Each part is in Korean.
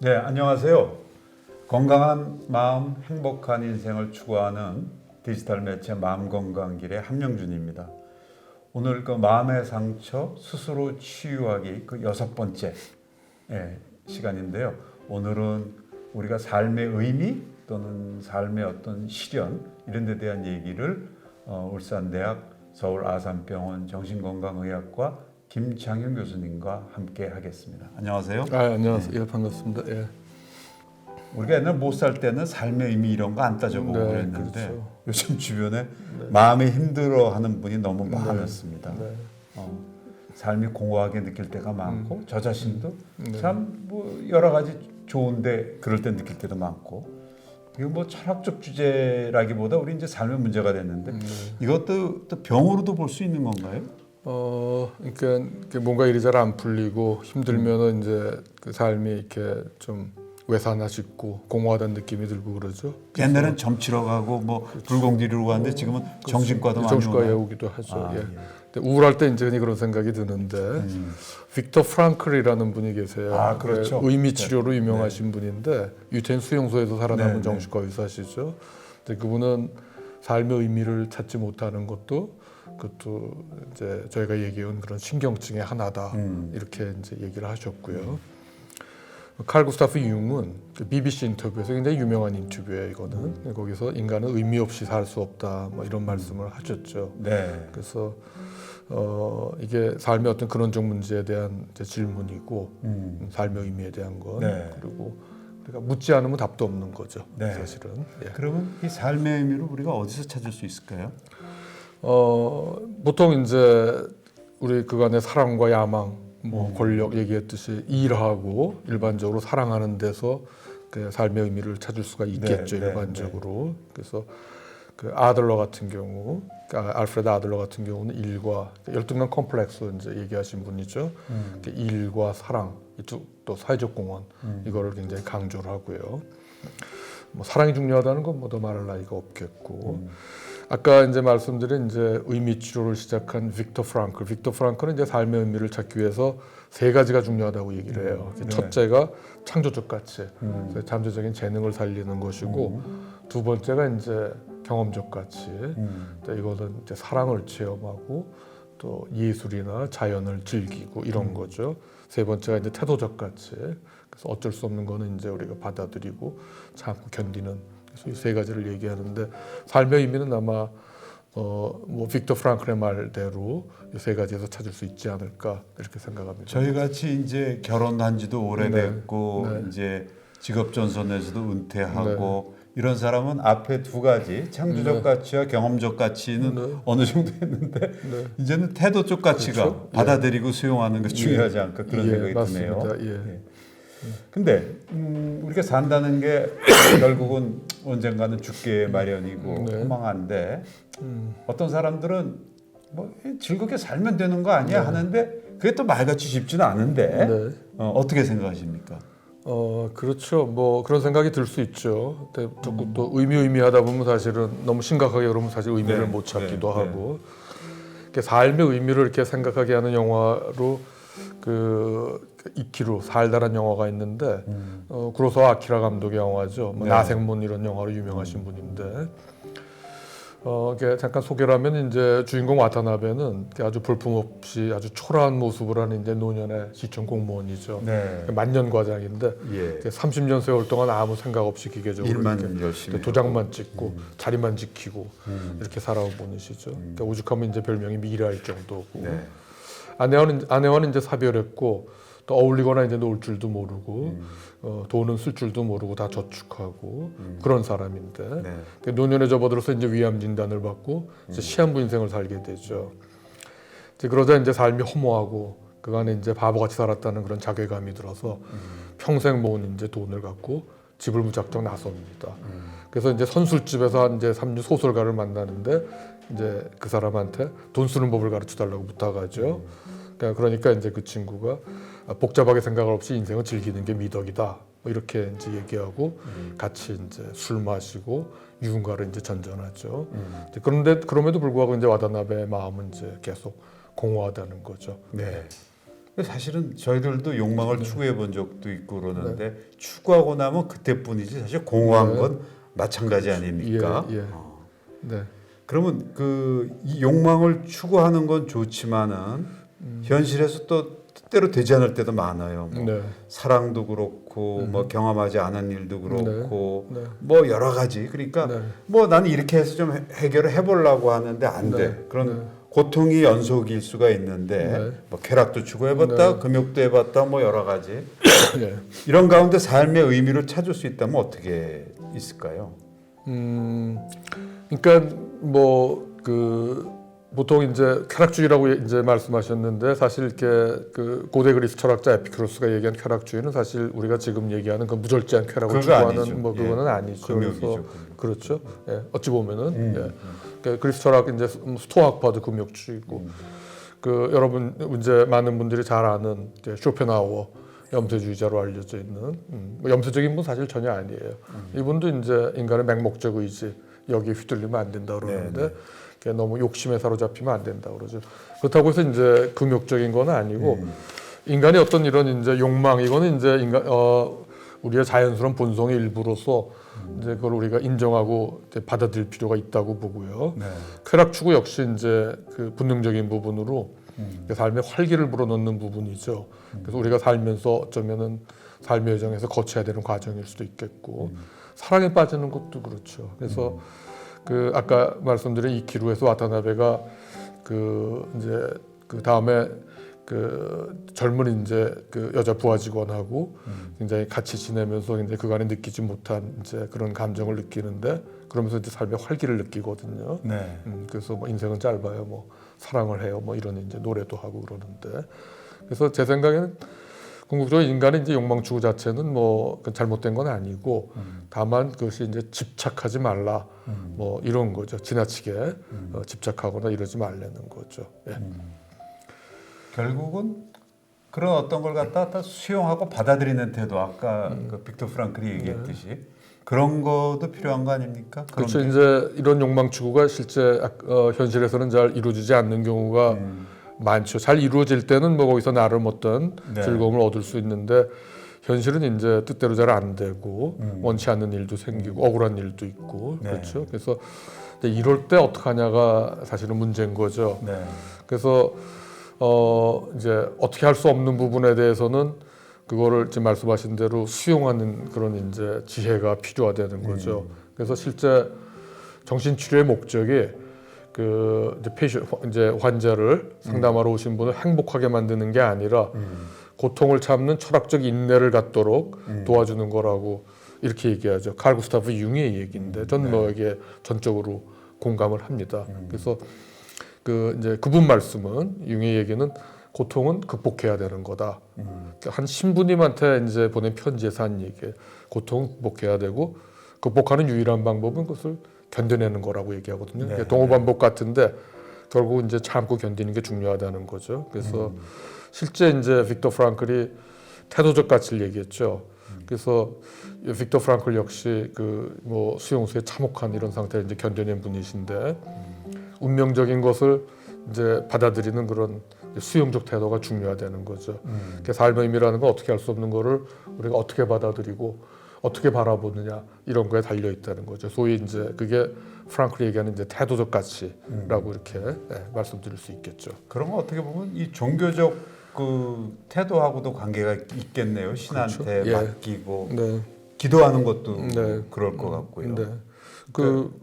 네, 안녕하세요. 건강한 마음, 행복한 인생을 추구하는 디지털 매체 마음건강길의 함영준입니다. 오늘 그 마음의 상처 스스로 치유하기 그 6번째 시간인데요. 오늘은 우리가 삶의 의미 또는 삶의 어떤 시련 이런 데 대한 얘기를 울산대학 서울 아산병원 정신건강의학과 김창현 교수님과 함께 하겠습니다. 안녕하세요. 안녕하세요. 예, 반갑습니다. 예. 우리가 옛날 못 살 때는 삶의 의미 이런 거 안 따져보고 네, 그랬는데 그렇죠. 요즘 주변에 마음이 힘들어하는 분이 너무 많았습니다. 네. 삶이 공허하게 느낄 때가 많고 저 자신도 네. 참 뭐 여러 가지 좋은데 그럴 때 느낄 때도 많고 이거 뭐 철학적 주제라기보다 우리 이제 삶의 문제가 됐는데 이것도 또 병으로도 볼 수 있는 건가요? 그러니까 뭔가 일이 잘 안 풀리고 힘들면은 이제 그 삶이 이렇게 좀 외산하 싶고 공허하다는 느낌이 들고 그러죠. 옛날엔 점치러 가고 뭐 불공지르러 갔는데 지금은 정신과도 많이 정신과에 오나요? 오기도 하죠. 예. 예. 근데 우울할 때 이제 그런 생각이 드는데 빅터 프랑클이라는 분이 계세요. 아, 그렇죠. 의미 치료로 유명하신 분인데 유태인 수용소에서 살아남은 네, 정신과 의사시죠. 근데 그분은 삶의 의미를 찾지 못하는 그것도 이제 저희가 얘기해온 그런 신경증의 하나다 이렇게 이제 얘기를 하셨고요. 칼 구스타프 융은 그 BBC 인터뷰에서 굉장히 유명한 인터뷰예요. 이거는 거기서 인간은 의미 없이 살 수 없다 뭐 이런 말씀을 하셨죠. 네. 그래서 이게 삶의 어떤 근원적 문제에 대한 이제 질문이고 삶의 의미에 대한 건 네. 그리고 우리가 묻지 않으면 답도 없는 거죠. 네. 사실은. 예. 그러면 이 삶의 의미를 우리가 어디서 찾을 수 있을까요? 보통 이제 우리 그간의 사랑과 야망, 뭐 권력 얘기했듯이 일하고 일반적으로 사랑하는 데서 그 삶의 의미를 찾을 수가 있겠죠. 네, 일반적으로. 그래서 그 아들러 같은 경우, 알프레드 아들러 같은 경우는 일과 열등감 컴플렉스 이제 얘기하신 분이죠. 일과 사랑, 또 사회적 공헌 이거를 굉장히 강조를 하고요. 뭐 사랑이 중요하다는 건 뭐 더 말할 나위가 없겠고. 아까 이제 말씀드린 이제 의미 치료를 시작한 빅터 프랑클. 빅터 프랑클은 이제 삶의 의미를 찾기 위해서 3가지가 중요하다고 얘기를 해요. 첫째가 창조적 가치, 잠재적인 재능을 살리는 것이고, 두 번째가 이제 경험적 가치. 이거는 이제 사랑을 체험하고 또 예술이나 자연을 즐기고 이런 거죠. 세 번째가 이제 태도적 가치. 그래서 어쩔 수 없는 거는 이제 우리가 받아들이고 참고 견디는. 그래서 이 3가지를 얘기하는데 삶의 의미는 아마 뭐 빅터 프랑클의 말대로 이 3가지에서 찾을 수 있지 않을까 이렇게 생각합니다. 저희 같이 이제 결혼한지도 오래됐고 네. 이제 직업 전선에서도 은퇴하고 이런 사람은 앞에 2가지 창조적 가치와 경험적 가치는 어느 정도 했는데 이제는 태도적 가치가 그렇죠? 받아들이고 수용하는 게 중요하지 않을까 그런 생각이 맞습니다. 드네요. 예. 근데 우리가 산다는 게 결국은 언젠가는 죽게 마련이고 허망한데 어떤 사람들은 뭐 즐겁게 살면 되는 거 아니야 하는데 그게 또 말같이 쉽지는 않은데 어떻게 생각하십니까? 그렇죠. 뭐 그런 생각이 들 수 있죠. 근데 자꾸 또 의미하다 보면 사실은 너무 심각하게 그러면 사실 의미를 못 찾기도 하고. 이렇게 삶의 의미를 이렇게 생각하게 하는 영화로 그 이키루 살다란 영화가 있는데 구로사와 아키라 감독의 영화죠. 뭐 나생몬 이런 영화로 유명하신 분인데 이게 잠깐 소개를 하면 이제 주인공 와타나베는 아주 볼품없이 아주 초라한 모습을 하는 이제 노년의 시청 공무원이죠. 만년 과장인데 30년 세월 동안 아무 생각 없이 기계적으로 일만 열심히 도장만 찍고 자리만 지키고 이렇게 살아온 분이시죠. 그러니까 오죽하면 이제 별명이 미라일 정도고. 아내와는 이제 사별했고 또 어울리거나 이제 놀 줄도 모르고 돈은 쓸 줄도 모르고 다 저축하고 그런 사람인데 노년에 접어들어서 이제 위암 진단을 받고 이제 시한부 인생을 살게 되죠. 이제 그러다 이제 삶이 허무하고 그간에 이제 바보같이 살았다는 그런 자괴감이 들어서 평생 모은 이제 돈을 갖고 집을 무작정 나섭니다. 그래서 이제 선술집에서 이제 삼류 소설가를 만나는데 이제 그 사람한테 돈 쓰는 법을 가르쳐 달라고 부탁하죠. 그러니까 이제 그 친구가 복잡하게 생각할 없이 인생을 즐기는 게 미덕이다. 뭐 이렇게 이제 얘기하고 같이 이제 술 마시고 유흥가를 이제 전전하죠. 그런데 그럼에도 불구하고 이제 와다나베의 마음은 이제 계속 공허하다는 거죠. 사실은 저희들도 욕망을 추구해 본 적도 있고 그러는데 추구하고 나면 그때뿐이지 사실 공허한 건 마찬가지 아닙니까? 예. 네. 그러면 이 욕망을 추구하는 건 좋지만은 현실에서 또 뜻대로 되지 않을 때도 많아요. 뭐 사랑도 그렇고 뭐 경험하지 않은 일도 그렇고 뭐 여러 가지. 그러니까 뭐 나는 이렇게 해서 좀 해결을 해보려고 하는데 안 돼. 그런 고통이 연속일 수가 있는데 뭐 쾌락도 추구해봤다, 금욕도 해봤다, 뭐 여러 가지. 이런 가운데 삶의 의미를 찾을 수 있다면 어떻게 있을까요? 그러니까 뭐 보통 이제 쾌락주의라고 이제 말씀하셨는데 사실 이렇게 고대 그리스 철학자 에피쿠로스가 얘기한 쾌락주의는 사실 우리가 지금 얘기하는 그 무절제한 쾌락을 추구하는 아니죠. 뭐 그거는 아니죠. 금욕이죠. 그렇죠. 예, 어찌 보면은 그러니까 그리스 철학 이제 스토아학파도 금욕주의고 여러분 이제 많은 분들이 잘 아는 쇼펜하우어 염세주의자로 알려져 있는 뭐 염세적인 분 사실 전혀 아니에요. 이분도 이제 인간의 맹목적 의지 여기에 휘둘리면 안 된다 그러는데 너무 욕심에 사로잡히면 안 된다 그러죠. 그렇다고 해서 이제 금욕적인 건 아니고 인간이 어떤 이런 이제 욕망 이거는 이제 우리의 자연스러운 본성의 일부로서 이제 그걸 우리가 인정하고 이제 받아들일 필요가 있다고 보고요. 쾌락 추구 역시 이제 본능적인 부분으로 삶에 활기를 불어넣는 부분이죠. 그래서 우리가 살면서 어쩌면은 삶의 여정에서 거쳐야 되는 과정일 수도 있겠고 사랑에 빠지는 것도 그렇죠. 그래서 아까 말씀드린 이키루에서 와타나베가 이제 다음에 젊은 이제 여자 부하 직원하고 굉장히 같이 지내면서 이제 그간에 느끼지 못한 이제 그런 감정을 느끼는데 그러면서 이제 삶의 활기를 느끼거든요. 그래서 뭐 인생은 짧아요. 뭐 사랑을 해요. 뭐 이런 이제 노래도 하고 그러는데 그래서 제 생각에는 궁극적으로 인간의 이제 욕망 추구 자체는 뭐 잘못된 건 아니고 다만 그것이 이제 집착하지 말라 뭐 이런 거죠. 지나치게 집착하거나 이러지 말라는 거죠. 결국은 그런 어떤 걸 갖다 수용하고 받아들이는 태도 아까 빅터 프랑클이 얘기했듯이 그런 것도 필요한 거 아닙니까? 그렇죠. 이제 이런 욕망 추구가 실제 현실에서는 잘 이루어지지 않는 경우가 많죠. 잘 이루어질 때는 뭐 거기서 나름 어떤 즐거움을 얻을 수 있는데 현실은 이제 뜻대로 잘 안 되고 원치 않는 일도 생기고 억울한 일도 있고 그렇죠. 그래서 이럴 때 어떻게 하냐가 사실은 문제인 거죠. 그래서 이제 어떻게 할 수 없는 부분에 대해서는 그거를 지금 말씀하신 대로 수용하는 그런 이제 지혜가 필요하다는 거죠. 그래서 실제 정신치료의 목적이 이제 환자를 상담하러 오신 분을 행복하게 만드는 게 아니라 고통을 참는 철학적 인내를 갖도록 도와주는 거라고 이렇게 얘기하죠. 칼 구스타프 융의 얘기인데 저는 뭐 여기에 전적으로 공감을 합니다. 그래서 이제 그분 말씀은 융의 얘기는 고통은 극복해야 되는 거다. 한 신부님한테 이제 보낸 편지에서 한 얘기예요. 고통은 극복해야 되고 극복하는 유일한 방법은 그것을 견뎌내는 거라고 얘기하거든요. 동호반복 같은데 결국 이제 참고 견디는 게 중요하다는 거죠. 그래서 실제 이제 빅터 프랑클이 태도적 가치를 얘기했죠. 그래서 빅터 프랑클 역시 뭐 수용소에 참혹한 이런 상태를 이제 견뎌낸 분이신데 운명적인 것을 이제 받아들이는 그런 수용적 태도가 중요하다는 거죠. 삶의 의미라는 건 어떻게 할 수 없는 거를 우리가 어떻게 받아들이고 어떻게 바라보느냐 이런 거에 달려 있다는 거죠. 소위 이제 그게 프랑클이 얘기하는 이제 태도적 가치라고 이렇게 말씀드릴 수 있겠죠. 그런 거 어떻게 보면 이 종교적 태도하고도 관계가 있겠네요. 신한테 그렇죠. 맡기고 기도하는 것도 그럴 것 같고요.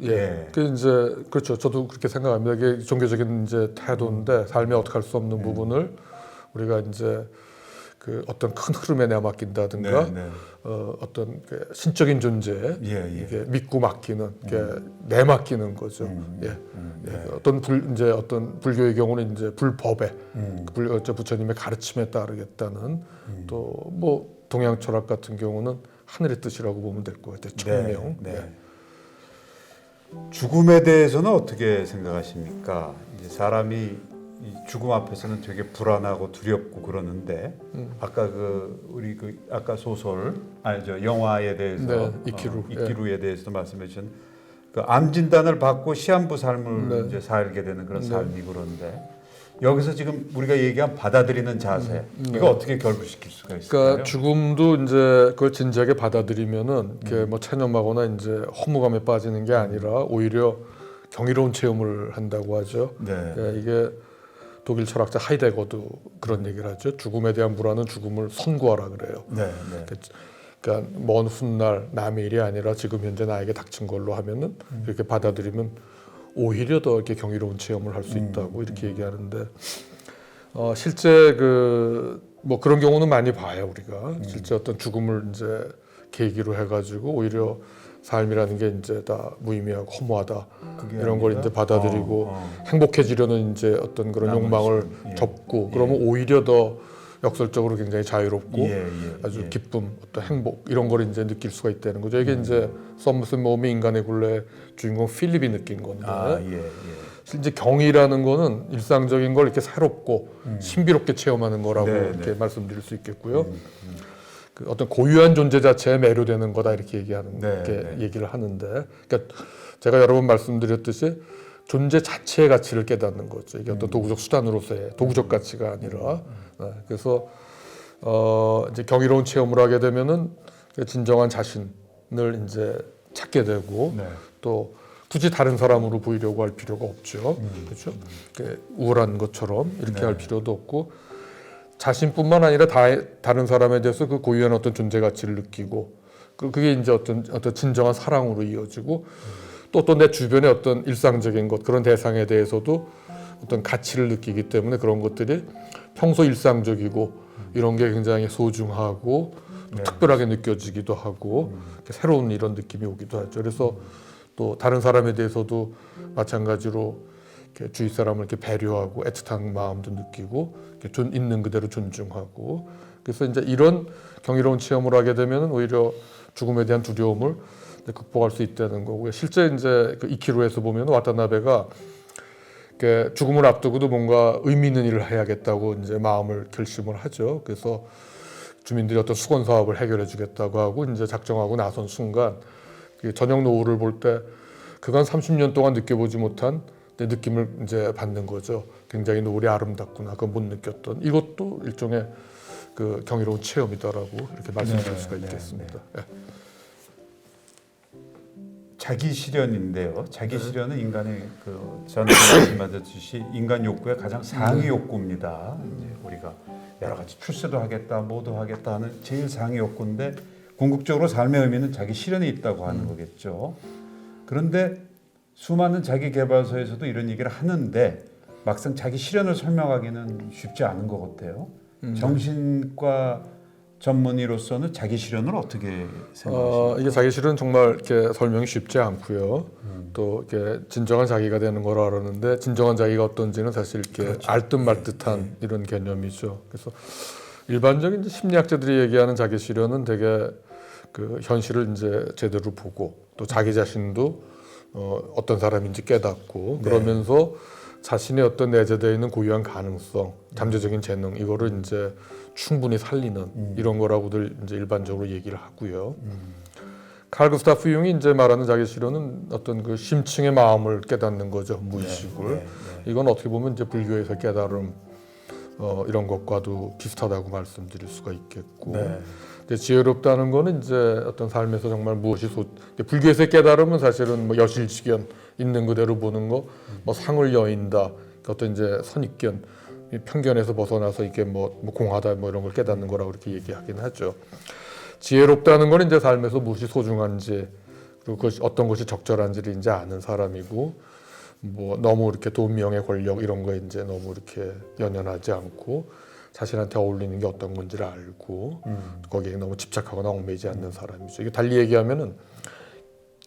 이제 그렇죠. 저도 그렇게 생각합니다. 이게 종교적인 이제 태도인데 삶에 어떻게 할 수 없는 부분을 우리가 이제 어떤 큰 흐름에 내맡긴다든가 어떤 신적인 존재에 이게 믿고 맡기는 내맡기는 거죠. 어떤 불교의 경우는 이제 불법에 부처님의 가르침에 따르겠다는 또 뭐 동양 철학 같은 경우는 하늘의 뜻이라고 보면 될 것 같아요. 청명. 죽음에 대해서는 어떻게 생각하십니까? 이제 사람이 이 죽음 앞에서는 되게 불안하고 두렵고 그러는데 아까 우리 아까 소설 아니죠 영화에 대해서 이키루에 대해서도 말씀해 주신 암 진단을 받고 시한부 삶을 이제 살게 되는 그런 삶이 그런데 여기서 지금 우리가 얘기한 받아들이는 자세 이거 어떻게 결부시킬 수가 있을까요? 그러니까 죽음도 이제 그걸 진지하게 받아들이면은 이렇게 뭐 체념하거나 이제 허무감에 빠지는 게 아니라 오히려 경이로운 체험을 한다고 하죠. 네. 예, 이게 독일 철학자 하이데거도 그런 얘기를 하죠. 죽음에 대한 불안은 죽음을 선고하라 그래요. 네, 네. 그러니까 먼 훗날 남의 일이 아니라 지금 현재 나에게 닥친 걸로 하면은 이렇게 받아들이면 오히려 더 이렇게 경이로운 체험을 할 수 있다고 이렇게 얘기하는데 실제 그 뭐 그런 경우는 많이 봐요 우리가 실제 어떤 죽음을 이제 계기로 해가지고 오히려 삶이라는 게 이제 다 무의미하고 허무하다 이런 걸 이제 받아들이고 행복해지려는 이제 어떤 그런 욕망을 접고 그러면 오히려 더 역설적으로 굉장히 자유롭고 아주 기쁨, 어떤 행복 이런 걸 이제 느낄 수가 있다는 거죠. 이게 이제 썸머슨 모험의 인간의 굴레 주인공 필립이 느낀 건데 실제 경이라는 거는 일상적인 걸 이렇게 새롭고 신비롭게 체험하는 거라고 이렇게 말씀드릴 수 있겠고요. 그 어떤 고유한 존재 자체에 매료되는 거다 이렇게 얘기하는 이렇게 얘기를 하는데, 그러니까 제가 여러 번 말씀드렸듯이 존재 자체의 가치를 깨닫는 거죠. 이게 어떤 도구적 수단으로서의 도구적 가치가 아니라. 그래서 이제 경이로운 체험을 하게 되면은 진정한 자신을 이제 찾게 되고 또 굳이 다른 사람으로 보이려고 할 필요가 없죠. 그렇죠? 우월한 것처럼 이렇게 할 필요도 없고 자신뿐만 아니라 다른 사람에 대해서 그 고유한 어떤 존재 가치를 느끼고 그게 이제 어떤 진정한 사랑으로 이어지고 또 내 주변의 어떤 일상적인 것 그런 대상에 대해서도 어떤 가치를 느끼기 때문에 그런 것들이 평소 일상적이고 이런 게 굉장히 소중하고 특별하게 느껴지기도 하고 새로운 이런 느낌이 오기도 하죠. 그래서 또 다른 사람에 대해서도 마찬가지로 이렇게 주위 사람을 이렇게 배려하고 애틋한 마음도 느끼고 이렇게 있는 그대로 존중하고 그래서 이제 이런 경이로운 체험을 하게 되면 오히려 죽음에 대한 두려움을 극복할 수 있다는 거고요. 실제 이제 그 이키로에서 보면 와타나베가 죽음을 앞두고도 뭔가 의미 있는 일을 해야겠다고 이제 마음을 결심을 하죠. 그래서 주민들이 어떤 수건 사업을 해결해주겠다고 하고 이제 작정하고 나선 순간 저녁 노을을 볼 때 그간 30년 동안 느껴보지 못한 느낌을 이제 받는 거죠. 굉장히 노을이 아름답구나. 그건 못 느꼈던 이것도 일종의 그 경이로운 체험이다라고 이렇게 말씀드릴 수가 있겠습니다. 자기 실현인데요. 자기 실현은 인간의 그 전에 말씀하셨듯이 인간 욕구의 가장 상위 욕구입니다. 이제 우리가 여러 가지 출세도 하겠다, 뭐도 하겠다 하는 제일 상위 욕구인데 궁극적으로 삶의 의미는 자기 실현에 있다고 하는 거겠죠. 그런데 수많은 자기 개발서에서도 이런 얘기를 하는데 막상 자기 실현을 설명하기는 쉽지 않은 것 같아요. 정신과 전문의로서는 자기 실현을 어떻게 생각하십니까? 이게 자기 실현 정말 이렇게 설명이 쉽지 않고요. 또 이렇게 진정한 자기가 되는 걸 알았는데 진정한 자기가 어떤지는 사실 이렇게 알듯 말듯한 이런 개념이죠. 그래서 일반적인 심리학자들이 얘기하는 자기 실현은 되게 그 현실을 이제 제대로 보고 또 자기 자신도 어떤 사람인지 깨닫고 그러면서 자신의 어떤 내재되어 있는 고유한 가능성, 잠재적인 재능 이거를 이제 충분히 살리는 이런 거라고들 이제 일반적으로 얘기를 하고요. 칼 구스타프 융이 이제 말하는 자기 실현은 어떤 그 심층의 마음을 깨닫는 거죠, 무의식을. 이건 어떻게 보면 이제 불교에서 깨달음 이런 것과도 비슷하다고 말씀드릴 수가 있겠고. 근데 지혜롭다는 거는 이제 어떤 삶에서 정말 무엇이 불교에서의 깨달음은 사실은 뭐 여실직견 있는 그대로 보는 거, 뭐 상을 여인다, 어떤 이제 선입견, 편견에서 벗어나서 이게 뭐 공하다 뭐 이런 걸 깨닫는 거라고 이렇게 얘기하긴 하죠. 지혜롭다는 건 이제 삶에서 무엇이 소중한지 그리고 그것이 어떤 것이 적절한지를 이제 아는 사람이고 뭐 너무 이렇게 돈, 명예, 권력 이런 거에 이제 너무 이렇게 연연하지 않고 자신한테 어울리는 게 어떤 건지를 알고 거기에 너무 집착하거나 얽매이지 않는 사람이죠. 이게 달리 얘기하면은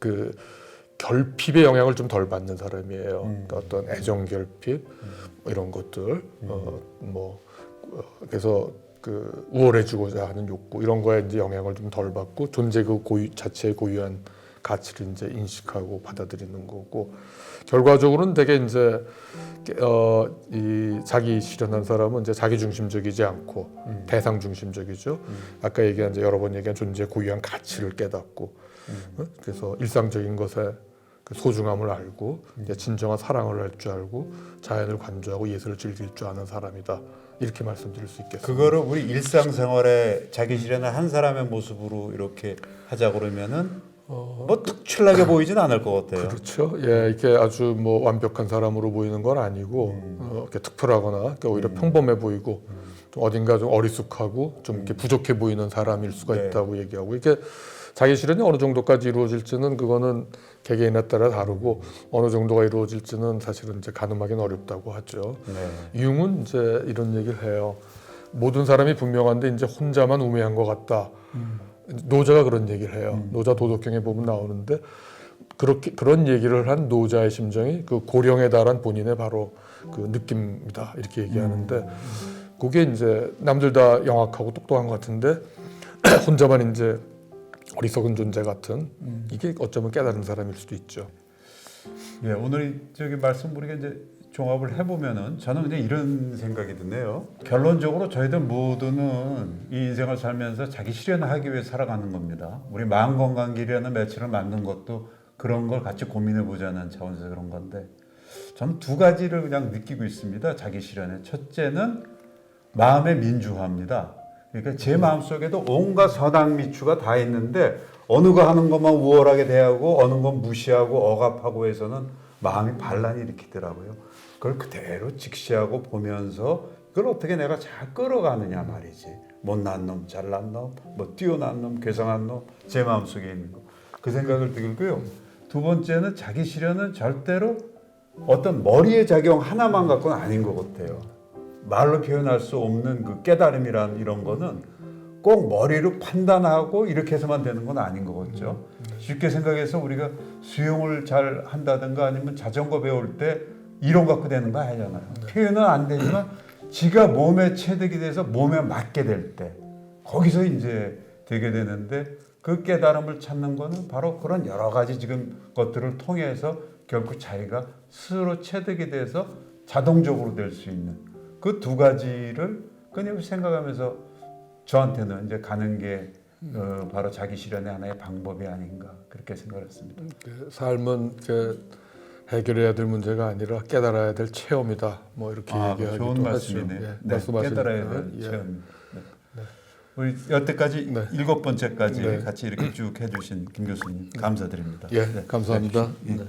그 결핍의 영향을 좀 덜 받는 사람이에요. 그러니까 어떤 애정 결핍 뭐 이런 것들 그래서 그 우월해지고자 하는 욕구 이런 거에 이제 영향을 좀 덜 받고 존재 그 자체의 고유한 가치를 이제 인식하고 받아들이는 거고 결과적으로는 되게 이제 이 자기 실현한 사람은 이제 자기 중심적이지 않고 대상 중심적이죠. 아까 얘기한 이제 여러 번 얘기한 존재의 고유한 가치를 깨닫고 그래서 일상적인 것에 그 소중함을 알고 이제 진정한 사랑을 할 줄 알고 자연을 관조하고 예술을 즐길 줄 아는 사람이다. 이렇게 말씀드릴 수 있겠습니다. 그거를 우리 일상생활에 자기 실현을 한 사람의 모습으로 이렇게 하자 그러면은 뭐 특출나게 보이진 않을 것 같아요. 그렇죠. 예, 이렇게 아주 뭐 완벽한 사람으로 보이는 건 아니고 이렇게 특별하거나 이렇게 오히려 평범해 보이고 좀 어딘가 좀 어리숙하고 좀 이렇게 부족해 보이는 사람일 수가 네. 있다고 얘기하고 이게 자기 실현이 어느 정도까지 이루어질지는 그거는 개개인에 따라 다르고 어느 정도가 이루어질지는 사실은 이제 가늠하기는 어렵다고 하죠. 네. 융은 이제 이런 얘기를 해요. 모든 사람이 분명한데 이제 혼자만 우매한 것 같다. 노자가 그런 얘기를 해요. 노자 도덕경에 보면 나오는데 그런 얘기를 한 노자의 심정이 그 고령에 달한 본인의 바로 그 느낌이다 이렇게 얘기하는데 그게 이제 남들 다 영악하고 똑똑한 것 같은데 혼자만 이제 어리석은 존재 같은 이게 어쩌면 깨달은 사람일 수도 있죠. 예, 오늘 저기 말씀 우리가 이제 종합을 해보면은 저는 그냥 이런 생각이 드네요. 결론적으로 저희들 모두는 이 인생을 살면서 자기 실현을 하기 위해 살아가는 겁니다. 우리 마음건강길이라는 매체를 만든 것도 그런 걸 같이 고민해 보자는 차원에서 그런 건데 저는 두 가지를 그냥 느끼고 있습니다. 자기 실현에 첫째는 마음의 민주화입니다. 그러니까 제 마음속에도 온갖 선악미추가 다 있는데 어느 거 하는 것만 우월하게 대하고 어느 건 무시하고 억압하고 해서는 마음이 반란이 일으키더라고요. 그걸 그대로 직시하고 보면서 그걸 어떻게 내가 잘 끌어가느냐 말이지. 못난 놈, 잘난 놈, 뭐 뛰어난 놈, 괴상한 놈, 제 마음속에 있는 거. 그 생각을 들고요. 두 번째는 자기 실현은 절대로 어떤 머리의 작용 하나만 갖고는 아닌 것 같아요. 말로 표현할 수 없는 그 깨달음이란 이런 거는 꼭 머리로 판단하고 이렇게 해서만 되는 건 아닌 것 같죠. 쉽게 생각해서 우리가 수영을 잘 한다든가 아니면 자전거 배울 때 이론 갖고 되는 거 아니잖아요. 표현은 안 되지만 지가 몸에 체득이 돼서 몸에 맞게 될 때 거기서 이제 되게 되는데 그 깨달음을 찾는 거는 바로 그런 여러 가지 지금 것들을 통해서 결국 자기가 스스로 체득이 돼서 자동적으로 될 수 있는 그 두 가지를 끊임없이 생각하면서 저한테는 이제 가는 게 바로 자기 실현의 하나의 방법이 아닌가 그렇게 생각했습니다. 삶은 해결해야 될 문제가 아니라 깨달아야 될 체험이다. 뭐 이렇게 얘기하기도 좋은 말씀이네요. 하죠. 네, 깨달아야 될 체험. 네. 우리 여태까지 7번째까지 같이 이렇게 쭉 해주신 김 교수님 감사드립니다. 예, 감사합니다. 네. 네.